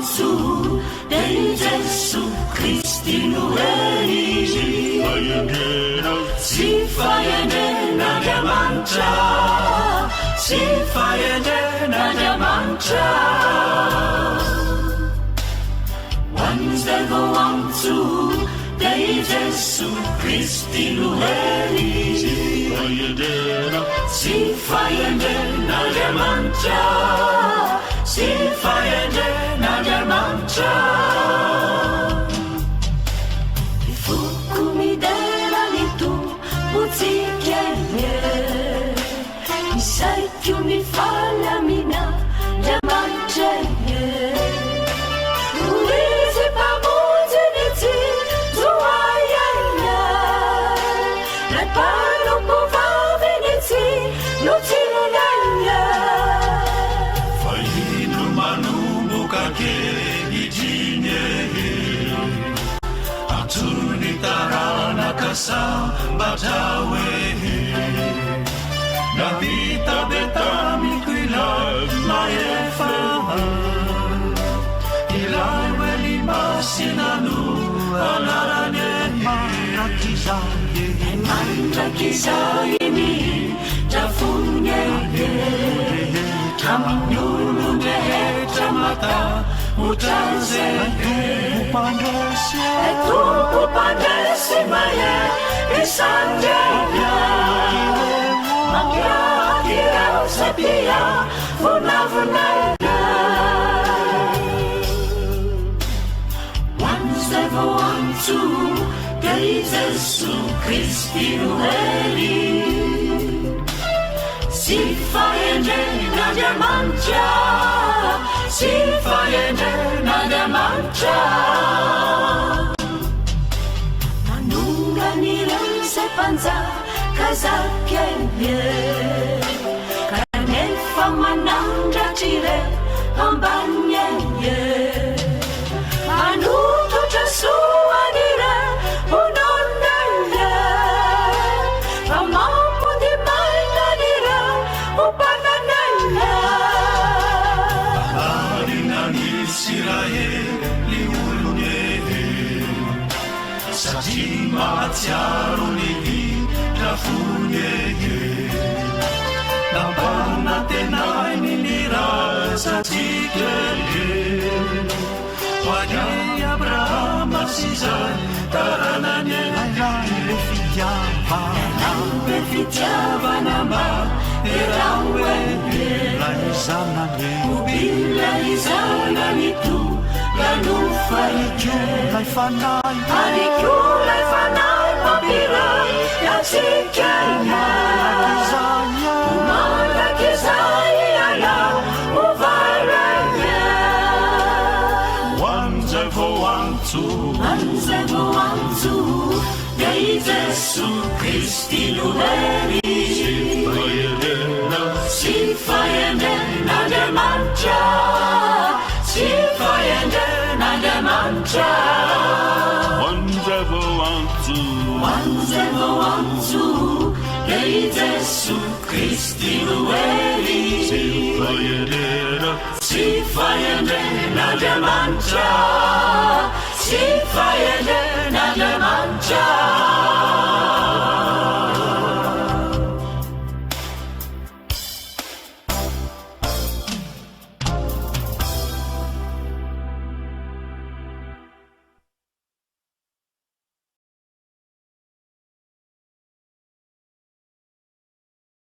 wangu dei Gesù Kristi nuheri sifaye na diamanta sifaye na diamanta wanzego wangu dei Gesù Kristi nuheri sifaye na diamanta sifaye na diamanta ifukumi dela nitu utikeye isaitu mifala mina diamanteye ulizi pamoja niti tuayaya na palo povave niti nutilaya fainu manumbu kake ijinye atuni tarana kasambatawe na vita betami kuila maefa ilawe limasinanu alarane Manda kisaini tafunye tamnulu ngeheta mata utanze etu upandesi maye isande mangia kira usapia vuna wanzevo wantu dei Gesù Kristi nuheri sifaye na diamanta sifaye na diamanta manunganire sepanza kazakeye kanefa mananda tire ambanyeye manuto tasuanire unoneye amamu di mananire upananeye arinani Israeli ulunyehe satima atiarunihi trafunyehe nabana tenai minira satikeye wajai Abraham asizan tarananye befidiava nama erawe ubila izana nitu lanufaike aliku laifanai mabira yasikenya umala kizayala uvaranya wanzevo wantu dei Gesù Kristi nuheri sifaye na diamanta sifaye na diamanta wanzevo wantu dei Gesù Kristi nuheri sifaye na diamanta sifaye na diamanta